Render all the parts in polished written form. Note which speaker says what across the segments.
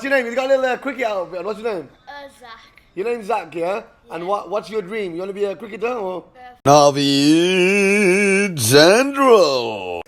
Speaker 1: What's your name? You got a little cricket outfit. What's your name?
Speaker 2: Zach.
Speaker 1: Your name's Zach, yeah? And what's your dream? You want to be a cricketer or?
Speaker 3: Navid Central.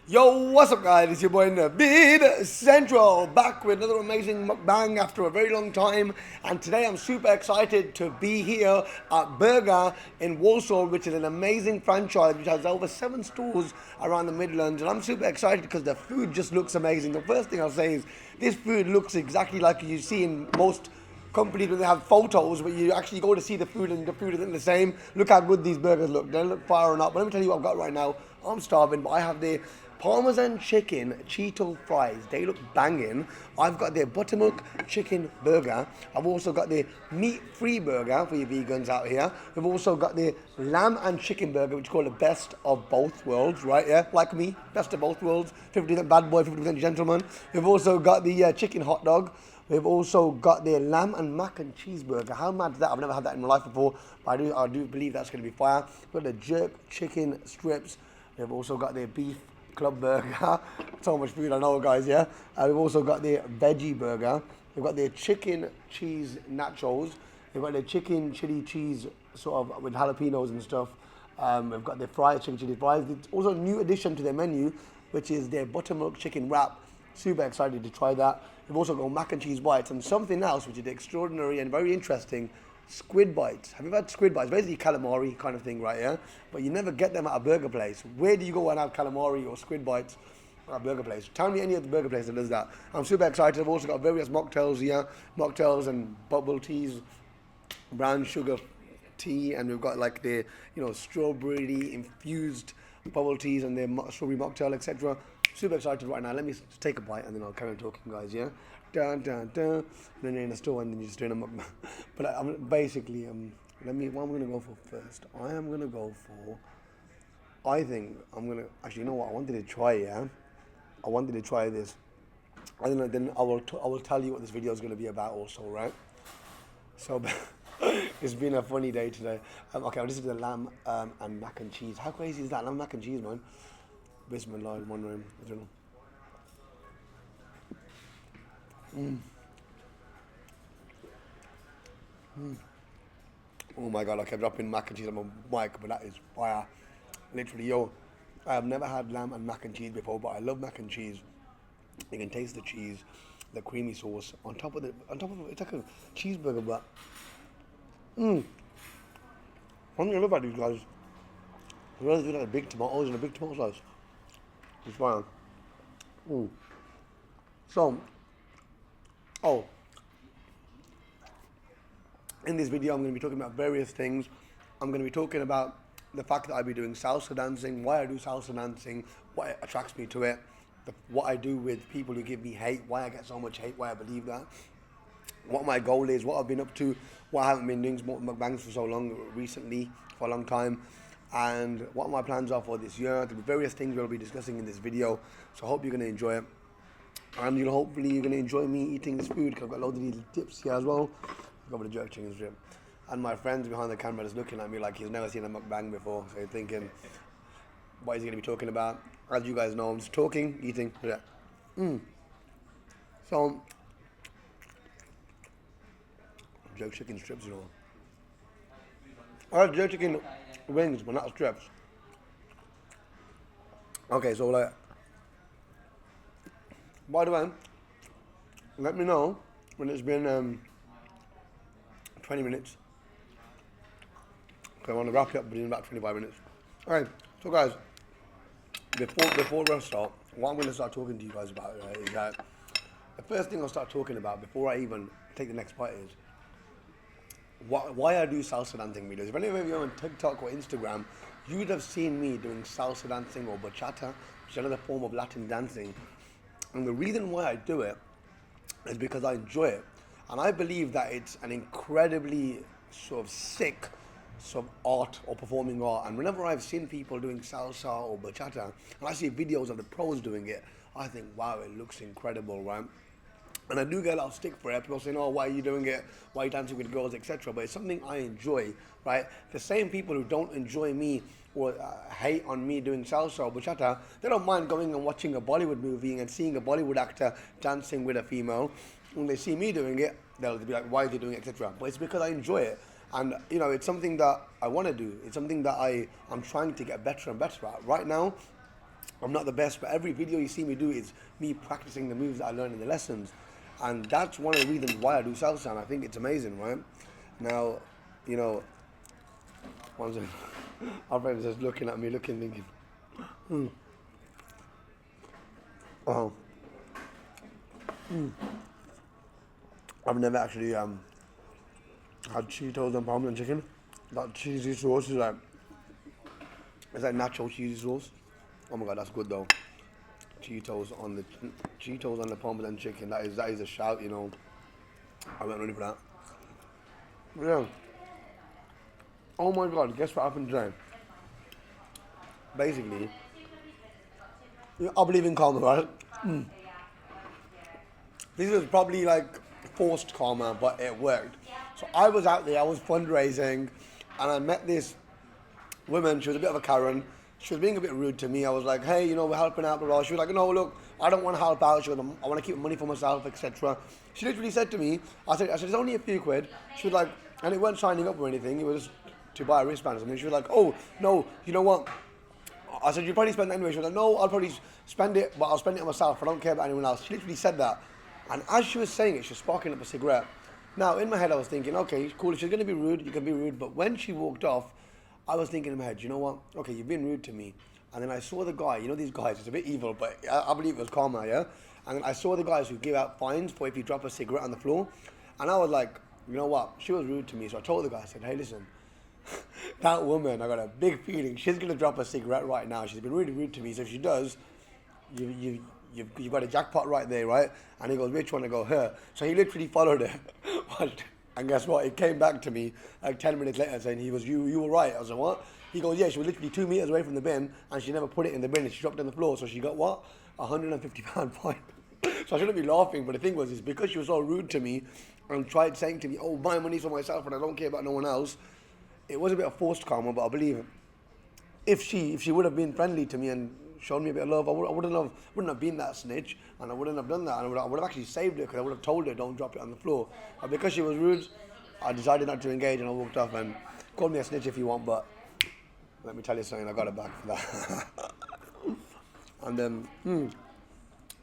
Speaker 1: Yo, what's up, guys? It's your boy Navid Central, back with another amazing mukbang after a very long time. And today I'm super excited to be here at Brrrgrr in Warsaw, which is an amazing franchise which has over 7 stores around the Midlands. And I'm super excited because the food just looks amazing. The first thing I'll say is this food looks exactly like you see in most companies when they have photos, but you actually go to see the food and the food isn't the same. Look how good these burgers look. They look firing up. But let me tell you what I've got right now. I'm starving, but I have the Parmesan chicken Cheeto fries. They look banging. I've got the buttermilk chicken burger. I've also got the meat-free burger for you vegans out here. We've also got the lamb and chicken burger, which is called the best of both worlds, right? Yeah, like me, best of both worlds. 50% bad boy, 50% gentleman. We've also got the chicken hot dog. We've also got the lamb and mac and cheese burger. How mad is that? I've never had that in my life before, but I do believe that's going to be fire. We've got the jerk chicken strips. We've also got the beef club burger. So much food, I know, guys, yeah? We've also got the veggie burger. We've got the chicken cheese nachos. We've got the chicken chili cheese sort of with jalapenos and stuff. We've got the fried chicken chili fries. There's also a new addition to their menu, which is their buttermilk chicken wrap. Super excited to try that. We've also got mac and cheese bites and something else which is extraordinary and very interesting, squid bites. Have you had squid bites? Basically calamari kind of thing, right? Yeah, but you never get them at a burger place. Where do you go and have calamari or squid bites at a burger place? Tell me any of the burger places that does that. I'm super excited. I've also got various mocktails here, mocktails and bubble teas, brown sugar tea, and we've got like the strawberry infused bubble teas and the strawberry mocktail, etc. Super excited right now. Let me just take a bite and then I'll carry on talking, guys. Yeah, dun dun dun. And then you're in the store and then you're just doing a mukbang. But I'm basically let me. What I'm gonna go for first? I am gonna go for. I think I'm gonna actually. You know what? I wanted to try. Yeah, I wanted to try this. I don't know. Then I will tell you what this video is gonna be about also, right? So. It's been a funny day today. Okay, this is the lamb and mac and cheese. How crazy is that? Lamb mac and cheese, man. Bismillah, one room. I don't know. Oh my god, I kept dropping mac and cheese on my mic, but that is fire. Literally, yo, I have never had lamb and mac and cheese before, but I love mac and cheese. You can taste the cheese, the creamy sauce on top of it. It's like a cheeseburger, but one thing I love about these guys, they really do like big tomatoes and a big tomato slice. It's fine. So, in this video I'm going to be talking about various things. I'm going to be talking about the fact that I'll be doing salsa dancing, why I do salsa dancing, what attracts me to it, what I do with people who give me hate, why I get so much hate, why I believe that, what my goal is, what I've been up to, why I haven't been doing mukbangs for so long recently, for a long time, and what my plans are for this year. There'll be various things we'll be discussing in this video, so I hope you're going to enjoy it. And hopefully you're going to enjoy me eating this food, because I've got loads of these tips here as well. I've got the jerk chicken strip. And my friends behind the camera is looking at me like he's never seen a mukbang before, so he's thinking, what is he going to be talking about? As you guys know, I'm just talking, eating. Yeah. So, jerk chicken strips, I had jerk chicken wings, but not strips. Okay, so like, by the way, let me know when it's been 20 minutes. Okay, I want to wrap it up in about 25 minutes. Alright, so guys, before we start, what I'm going to start talking to you guys about, right, is that the first thing I'll start talking about before I even take the next bite is why I do salsa dancing videos. If any of you are on TikTok or Instagram, you would have seen me doing salsa dancing or bachata, which is another form of Latin dancing. And the reason why I do it is because I enjoy it. And I believe that it's an incredibly sort of sick sort of art or performing art. And whenever I've seen people doing salsa or bachata, and I see videos of the pros doing it, I think, wow, it looks incredible, right? And I do get a lot of stick for it. People saying, oh, why are you doing it? Why are you dancing with girls, etc. But it's something I enjoy, right? The same people who don't enjoy me or hate on me doing salsa or bachata, they don't mind going and watching a Bollywood movie and seeing a Bollywood actor dancing with a female. when they see me doing it, they'll be like, why is he doing it, etc. But it's because I enjoy it. And, you know, it's something that I want to do. It's something that I'm trying to get better and better at. Right now, I'm not the best, but every video you see me do is me practicing the moves that I learned in the lessons. And that's one of the reasons why I do salsa, and I think it's amazing, right? Now, you know, one second. Our friend's just looking at me, thinking, oh. I've never actually had Cheetos and Parmesan chicken. That cheesy sauce is like, it's like nacho cheesy sauce. Oh my god, that's good though. Cheetos on the Parmesan chicken. That is a shout, you know. I went ready for that. But yeah. Oh my god, guess what happened today? Basically, I believe in karma, right? This was probably like forced karma, but it worked. So I was out there, I was fundraising, and I met this woman. She was a bit of a Karen. She was being a bit rude to me. I was like, hey, you know, we're helping out, blah, blah. She was like, no, look, I don't want to help out. She was, I want to keep money for myself, etc. She literally said to me, I said, it's only a few quid. She was like, and it weren't signing up or anything. It was to buy a wristband or something. She was like, oh, no, you know what? I said, you probably spend it anyway. She was like, no, I'll probably spend it, but I'll spend it on myself. I don't care about anyone else. She literally said that. And as she was saying it, she was sparking up a cigarette. Now, in my head, I was thinking, okay, cool, if she's going to be rude, you can be rude. But when she walked off, I was thinking in my head, you know what? Okay, you've been rude to me. And then I saw the guy, you know these guys, it's a bit evil, but I believe it was karma, yeah? And then I saw the guys who give out fines for if you drop a cigarette on the floor. And I was like, you know what? She was rude to me. So I told the guy, I said, hey, listen, that woman, I got a big feeling she's going to drop a cigarette right now. She's been really rude to me. So if she does, you've got a jackpot right there, right? And he goes, which one? I go, her. So he literally followed her. And guess what? He came back to me like 10 minutes later saying, you were right. I was like, what? He goes, yeah, she was literally 2 meters away from the bin and she never put it in the bin and she dropped it on the floor. So she got what? £150 fine. So I shouldn't be laughing, but the thing was, is because she was so rude to me and tried saying to me, oh, my money's for myself and I don't care about no one else. It was a bit of forced karma, but I believe if she would have been friendly to me and shown me a bit of love, I wouldn't have been that snitch, and I wouldn't have done that, and I would have actually saved her because I would have told her don't drop it on the floor. But because she was rude, I decided not to engage and I walked off. And call me a snitch if you want, but let me tell you something, I got it back for that. And then,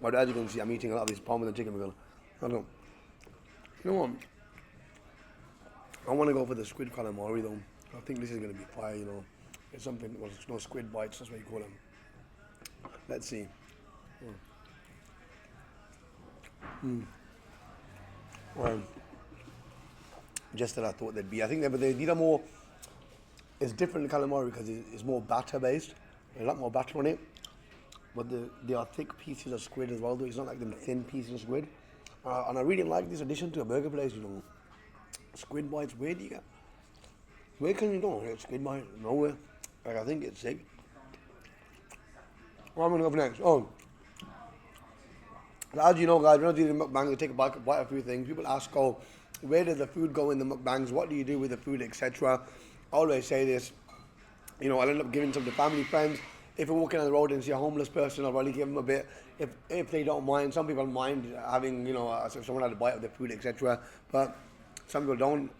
Speaker 1: but as you can see, I'm eating a lot of these Parmesan chicken. I don't. You know what? I want to go for the squid calamari though. I think this is going to be fire, you know. It's something, well, it's no squid bites, that's what you call them. Let's see. Well, just that I thought they'd be. I think these are more, it's different calamari because it's more batter based. There's a lot more batter on it. But they are thick pieces of squid as well though. It's not like them thin pieces of squid. And I really like this addition to a burger place, you know. Squid bites, where do you get? Where can you go get squid bites? Nowhere. Like, I think it's sick. What am I going to go for next? Oh. As you know, guys, when I do the mukbang, I take a bite of a few things. People ask, oh, where does the food go in the mukbangs? What do you do with the food, etc.? I always say this. You know, I'll end up giving some to family, friends. If we're walking on the road and see a homeless person, I'll probably give them a bit. If they don't mind, some people mind having, you know, if someone had a bite of the food, etc. But some people don't,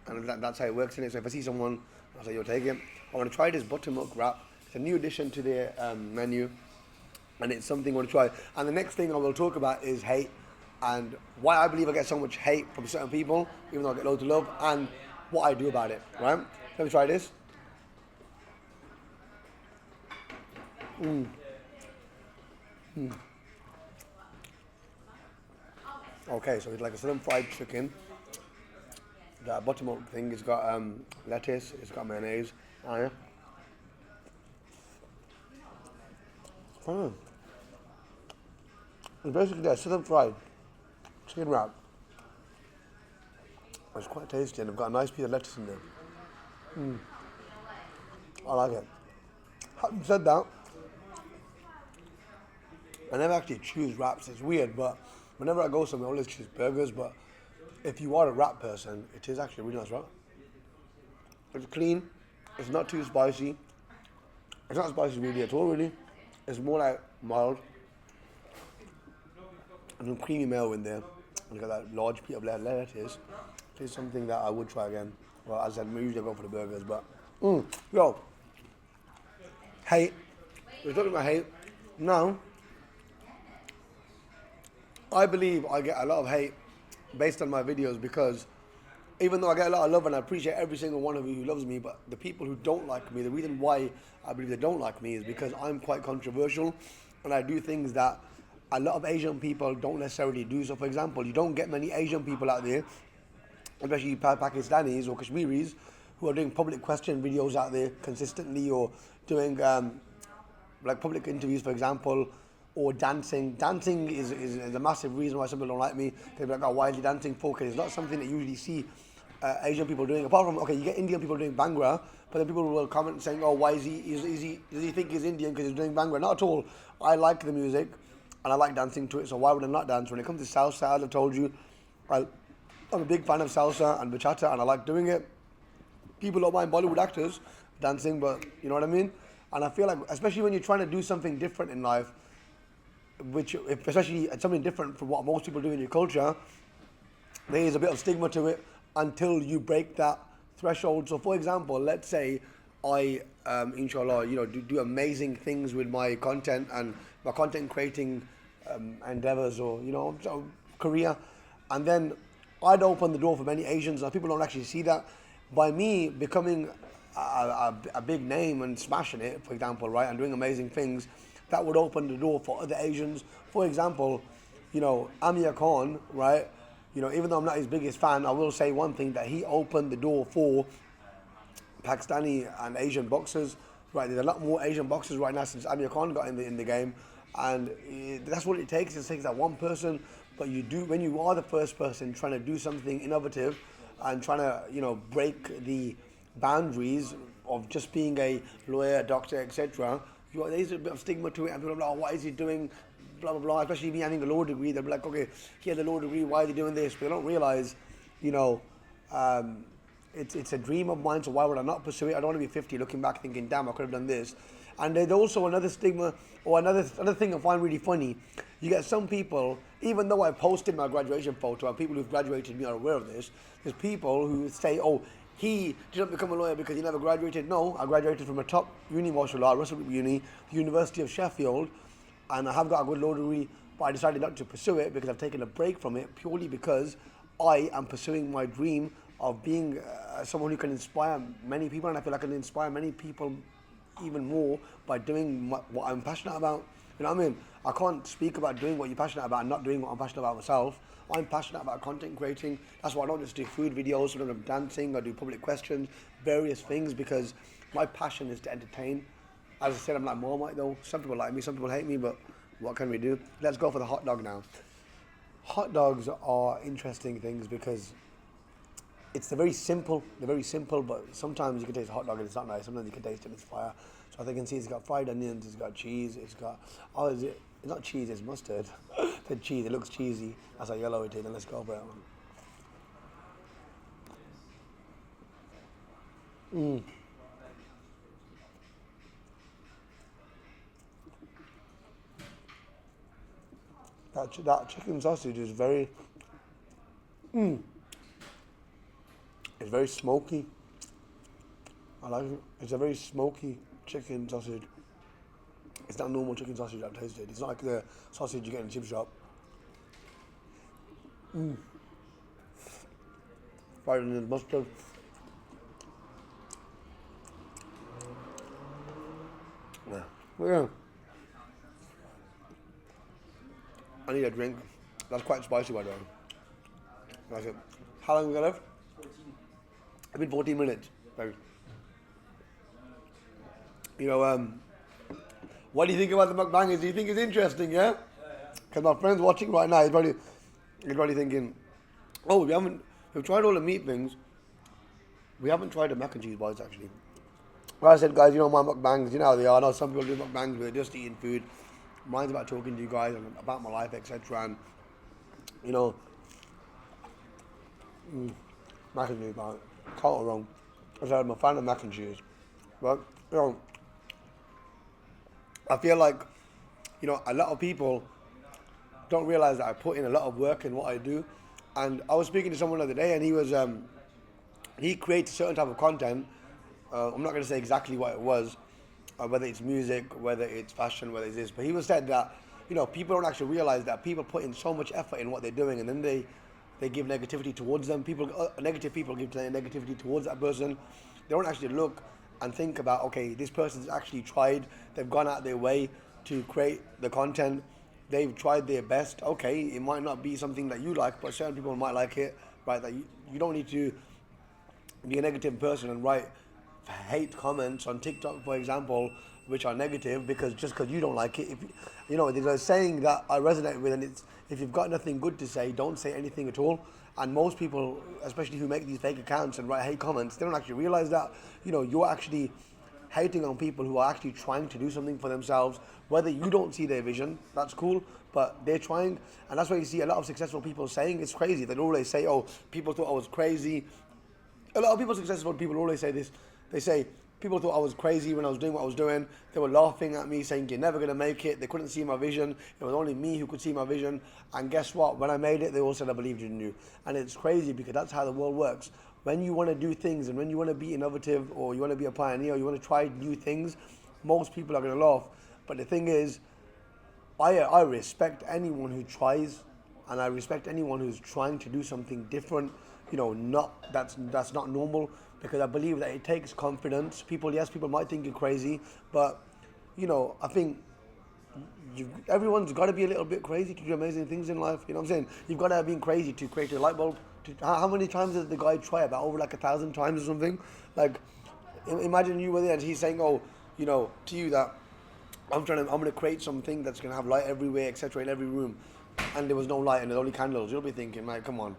Speaker 1: and that's how it works in it. So if I see someone, I'll say, yo, take it. I want to try this buttermilk wrap. It's a new addition to their menu, and it's something I want to try. And the next thing I will talk about is hate, and why I believe I get so much hate from certain people, even though I get loads of love, and what I do about it, right? Let me try this. Okay, so it's like a southern fried chicken. The buttermilk thing, it's got lettuce, it's got mayonnaise. It's basically a southern fried chicken wrap. It's quite tasty and I've got a nice piece of lettuce in there. I like it. Having said that, I never actually choose wraps. It's weird, but whenever I go somewhere, I always choose burgers. But if you are a wrap person, it is actually a really nice wrap. It's clean. It's not too spicy. It's not spicy really at all, really. It's more like mild. And some creamy mayo in there. Look at that large piece of lettuce. It's something that I would try again. Well, as I said, usually I go for the burgers, but yo, hate. We're talking about hate. Now, I believe I get a lot of hate based on my videos because even though I get a lot of love and I appreciate every single one of you who loves me, but the people who don't like me, the reason why I believe they don't like me is because I'm quite controversial and I do things that a lot of Asian people don't necessarily do. So, for example, you don't get many Asian people out there, especially Pakistanis or Kashmiris, who are doing public question videos out there consistently or doing like public interviews, for example, or dancing. Dancing is a massive reason why some people don't like me. They're like, oh, why is he dancing for? Because it's not something that you usually see Asian people doing. Apart from, okay, you get Indian people doing Bhangra, but then people will comment saying, oh, why is he, does he think he's Indian because he's doing Bhangra? Not at all. I like the music and I like dancing to it, so why would I not dance? When it comes to salsa, as I told you, I'm a big fan of salsa and bachata and I like doing it. People don't mind Bollywood actors dancing, but you know what I mean? And I feel like, especially when you're trying to do something different in life, which, especially something different from what most people do in your culture, there is a bit of stigma to it until you break that threshold. So, for example, let's say I, inshallah, do amazing things with my content and my content creating endeavors or, so career, and then I'd open the door for many Asians, and people don't actually see that. By me becoming a big name and smashing it, for example, right, and doing amazing things, that would open the door for other Asians. For example, Amir Khan, right, even though I'm not his biggest fan, I will say one thing, that he opened the door for Pakistani and Asian boxers, right? There's a lot more Asian boxers right now since Amir Khan got in the game, and that's what it takes. It takes that one person, but when you are the first person trying to do something innovative and trying to break the boundaries of just being a lawyer, doctor, etc. There's a bit of stigma to it, and people are like, oh, what is he doing? Blah blah blah. Especially me having a law degree, they'll be like, okay, he has a law degree, why is he doing this? But they don't realize, it's a dream of mine, so why would I not pursue it? I don't want to be 50 looking back thinking, damn, I could have done this. And there's also another stigma, or another thing I find really funny. You get some people, even though I posted my graduation photo, and people who've graduated me are aware of this, there's people who say, oh, he didn't become a lawyer because he never graduated. No, I graduated from a top uni, martial art, Russell Group Uni, the University of Sheffield, and I have got a good law degree, but I decided not to pursue it because I've taken a break from it purely because I am pursuing my dream of being someone who can inspire many people, and I feel I can inspire many people even more by doing what I'm passionate about. You know what I mean? I can't speak about doing what you're passionate about and not doing what I'm passionate about myself. I'm passionate about content creating. That's why I don't just do food videos, I do dancing, I do public questions, various things, because my passion is to entertain. As I said, I'm like Marmite though. Some people like me, some people hate me, but what can we do? Let's go for the hot dog now. Hot dogs are interesting things because they're very simple, but sometimes you can taste a hot dog and it's not nice. Sometimes you can taste it and it's fire. So I can see it's got fried onions, it's got cheese, it's not cheese, it's mustard. The cheese, it looks cheesy. That's how yellow it is, and let's go for that one. That chicken sausage is very, it's very smoky. I like it. It's a very smoky chicken sausage. It's not normal chicken sausage I've tasted. It's not like the sausage you get in a chip shop. Fried onions, mustard. Yeah. I need a drink. That's quite spicy, by the way. That's it. How long have we got left? 14. It's been 14 minutes. Right. What do you think about the mukbangers? Do you think it's interesting, yeah? Because my friend's watching right now, he's probably thinking, oh, we've tried all the meat things. We haven't tried the mac and cheese bites, actually. Like I said, guys, my mukbangs, how they are. I know some people do mukbangs where they're just eating food. Mine's about talking to you guys and about my life, etc. And, mac and cheese, man. Can't go wrong. I said I'm a fan of mac and cheese. But, I feel like, a lot of people don't realize that I put in a lot of work in what I do. And I was speaking to someone the other day, and he creates a certain type of content. I'm not going to say exactly what it was, whether it's music, whether it's fashion, whether it's this. But he was said that people don't actually realize that people put in so much effort in what they're doing, and then they give negativity towards them. Negative people give negativity towards that person. They don't actually look and think about, okay, this person's actually tried. They've gone out their way to create the content. They've tried their best. Okay, it might not be something that you like, but certain people might like it, right? That you don't need to be a negative person and write hate comments on TikTok, for example, which are negative because you don't like it. If there's a saying that I resonate with, and it's, if you've got nothing good to say, don't say anything at all. And most people, especially who make these fake accounts and write hate comments, they don't actually realize that you're actually hating on people who are actually trying to do something for themselves. Whether you don't see their vision, that's cool, but they're trying. And that's why you see a lot of successful people saying it's crazy. They always say, oh, people thought I was crazy. A lot of people, successful people, always say this. They say, people thought I was crazy when I was doing what I was doing. They were laughing at me, saying, you're never going to make it. They couldn't see my vision. It was only me who could see my vision. And guess what? When I made it, they all said I believed in you. And it's crazy because that's how the world works. When you want to do things and when you want to be innovative, or you want to be a pioneer, or you want to try new things, most people are going to laugh. But the thing is, I respect anyone who tries, and I respect anyone who's trying to do something different. That's not normal, because I believe that it takes confidence. People might think you're crazy, but I think everyone's got to be a little bit crazy to do amazing things in life. You know what I'm saying? You've got to have been crazy to create a light bulb. How many times did the guy try? About over like 1,000 times or something. Like, imagine you were there and he's saying, oh, to you that I'm going to create something that's going to have light everywhere, etc., in every room, and there was no light and there's only candles. You'll be thinking, like, come on,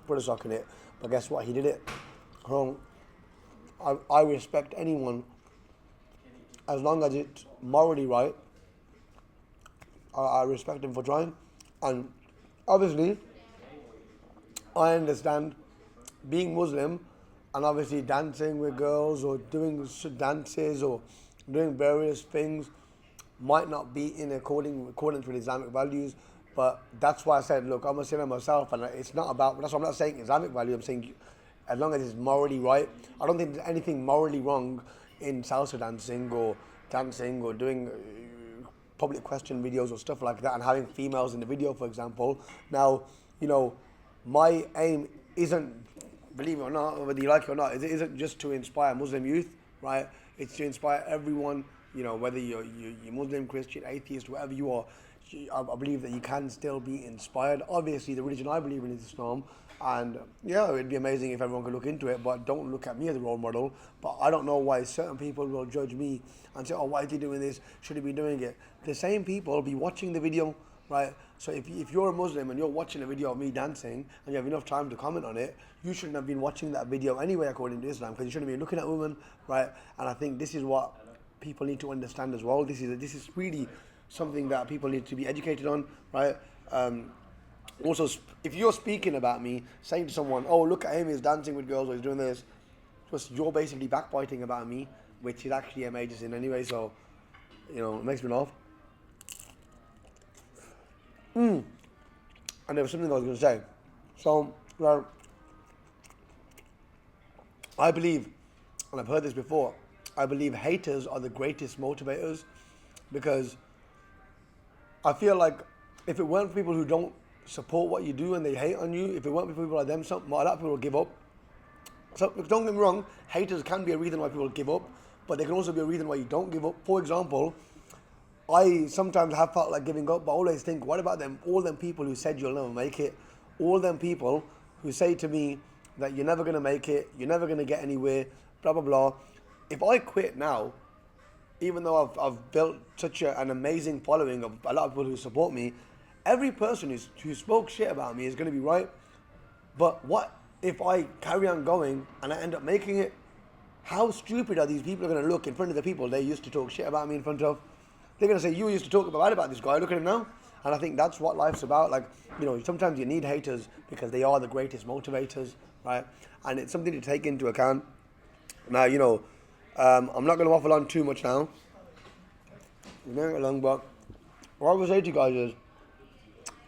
Speaker 1: put a sock in it. But guess what? He did it. I respect anyone as long as it's morally right. I respect him for trying, and obviously, I understand being Muslim and obviously dancing with girls or doing dances or doing various things might not be in accordance with Islamic values. But that's why I said, look, I'm a sinner myself, and it's not about. That's why I'm not saying Islamic value. I'm saying, as long as it's morally right. I don't think there's anything morally wrong in salsa dancing or doing public question videos or stuff like that, and having females in the video, for example. Now, my aim isn't, believe it or not, whether you like it or not, it isn't just to inspire Muslim youth, right? It's to inspire everyone, whether you're Muslim, Christian, atheist, whatever you are. I believe that you can still be inspired. Obviously, the religion I believe in is Islam, and it'd be amazing if everyone could look into it, but don't look at me as a role model. But I don't know why certain people will judge me and say, oh, why is he doing this? Should he be doing it? The same people will be watching the video, right? So if you're a Muslim and you're watching a video of me dancing and you have enough time to comment on it, you shouldn't have been watching that video anyway, according to Islam, because you shouldn't be looking at women, right? And I think this is what people need to understand as well. This is really something that people need to be educated on, right? Also, if you're speaking about me, saying to someone, oh, look at him, he's dancing with girls, or he's doing this, just you're basically backbiting about me, which is actually a major sin anyway, so, it makes me laugh. And there was something I was going to say. So, I believe, and I've heard this before, I believe haters are the greatest motivators, because I feel like if it weren't for people who don't support what you do and they hate on you, if it weren't for people like them, a lot of people will give up. So don't get me wrong, haters can be a reason why people give up, but they can also be a reason why you don't give up. For example, I sometimes have felt like giving up, but I always think, what about all them people who said you'll never make it? All them people who say to me that you're never going to make it, you're never going to get anywhere, blah, blah, blah. If I quit now, even though I've built such an amazing following of a lot of people who support me, every person who spoke shit about me is going to be right. But what if I carry on going and I end up making it? How stupid are these people going to look in front of the people they used to talk shit about me in front of? They're going to say, you used to talk bad about this guy, look at him now. And I think that's what life's about. Like, sometimes you need haters because they are the greatest motivators, right? And it's something to take into account. Now, I'm not going to waffle on too much now. We're going along, but what I would say to you guys is,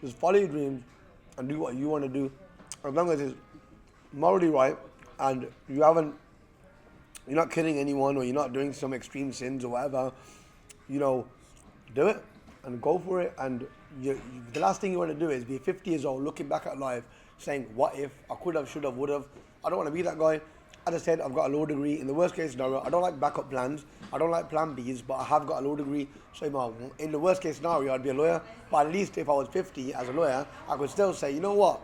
Speaker 1: just follow your dreams and do what you want to do. as long as it's morally right and you're not killing anyone or you're not doing some extreme sins or whatever, do it and go for it. And the last thing you want to do is be 50 years old looking back at life saying, what if, I could have, should have, would have. I don't want to be that guy. As I said, I've got a law degree. In the worst case scenario, I don't like backup plans. I don't like plan Bs, but I have got a law degree. So in the worst case scenario, I'd be a lawyer. But at least if I was 50 as a lawyer, I could still say, you know what?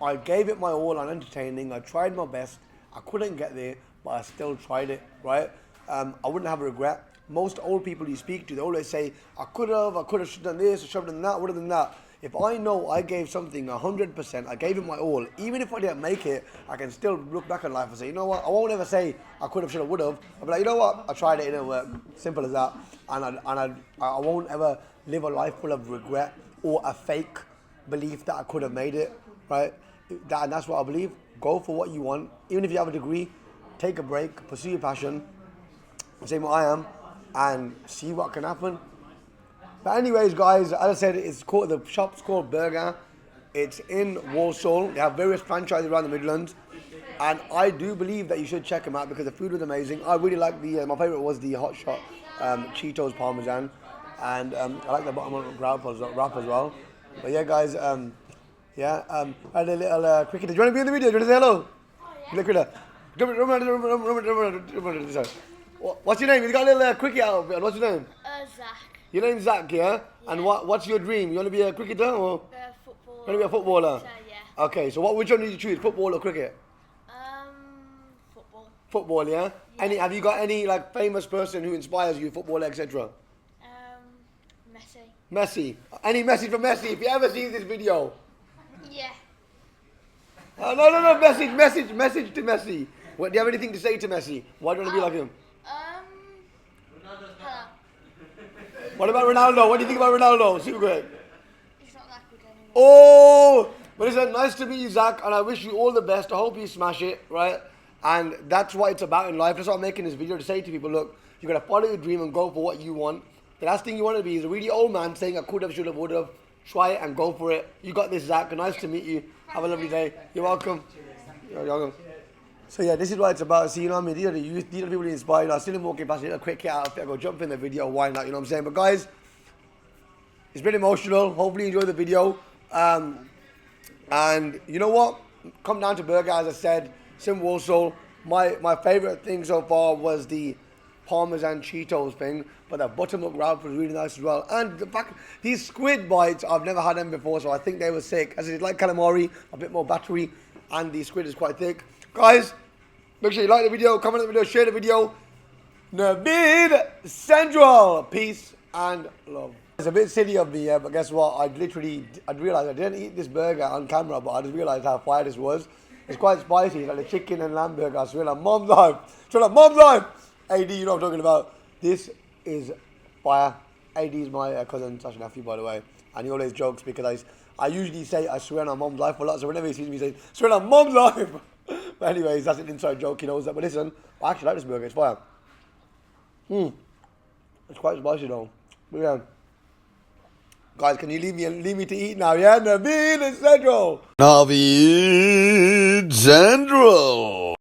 Speaker 1: I gave it my all on entertaining. I tried my best. I couldn't get there, but I still tried it, right? I wouldn't have a regret. Most old people you speak to, they always say, I could have done this, I should have done that, would have done that. If I know I gave something 100%, I gave it my all, even if I didn't make it, I can still look back at life and say, you know what, I won't ever say I could have, should have, would have. I'll be like, you know what, I tried it, it didn't work. Simple as that. And I won't ever live a life full of regret or a fake belief that I could have made it, right? And that's what I believe. Go for what you want. Even if you have a degree, take a break, pursue your passion, same what I am, and see what can happen. But anyways, guys, as I said, the shop's called Brrgrr. It's in Walsall. They have various franchises around the Midlands. And I do believe that you should check them out because the food was amazing. I really like my favourite was the hot shot Cheetos Parmesan. And I like the bottom wrap as well. But yeah, guys, I had a little cricketer. Do you want to be in the video? Do you want to say hello? Oh, yeah. What's your name? You got a little cricket outfit. What's your name?
Speaker 2: Zach.
Speaker 1: Your name's Zach, yeah? And what's your dream? You want to be a cricketer or?
Speaker 2: Football.
Speaker 1: You want to be a footballer?
Speaker 2: Yeah.
Speaker 1: Okay, so which one did you choose? Football or cricket?
Speaker 2: Football.
Speaker 1: Football, yeah? Have you got any famous person who inspires you, footballer, etc.?
Speaker 2: Messi.
Speaker 1: Messi. Any message from Messi? If you ever see this video.
Speaker 2: Yeah.
Speaker 1: No. Message to Messi. Do you have anything to say to Messi? Why do you want to be like him? What about Ronaldo? What do you think about Ronaldo? Super great.
Speaker 2: He's not that good anymore.
Speaker 1: Oh! But listen, nice to meet you, Zach, and I wish you all the best. I hope you smash it, right? And that's what it's about in life. That's why I'm making this video, to say to people, look, you got to follow your dream and go for what you want. The last thing you want to be is a really old man saying, I could have, should have, would have. Try it and go for it. You got this, Zach. Nice to meet you. Have a lovely day. You're welcome. You're welcome. So yeah, this is what it's about. See, you know what I mean? These are the people who inspire. I still walking past a quick outfit. I go jump in the video. Why not? You know what I'm saying? But guys, it's been emotional. Hopefully you enjoyed the video. And you know what? Come down to Brrrgrr, as I said. It's in Walsall. My favourite thing so far was the Parmesan Cheetos thing. But the buttermilk wrap was really nice as well. And the fact, these squid bites, I've never had them before, so I think they were sick. As it's like calamari, a bit more battery, and the squid is quite thick. Guys, make sure you like the video, comment on the video, share the video. Naveed Central. Peace and love. It's a bit silly of me, but guess what? I'd realised I didn't eat this burger on camera, but I just realised how fire this was. It's quite spicy, like the chicken and lamb burger. I swear like mom's life. Swear like mom's life. AD, you know what I'm talking about. This is fire. AD is my cousin slash nephew, by the way. And he always jokes because I usually say I swear on mom's life a lot. So whenever he sees me say, swear on mom's life. But anyways, that's an inside joke, he knows that. But listen, I actually like this burger, it's fire. It's quite spicy though. But yeah. Guys, can you leave me to eat now, yeah? Naveed Central.
Speaker 3: Naveed Central.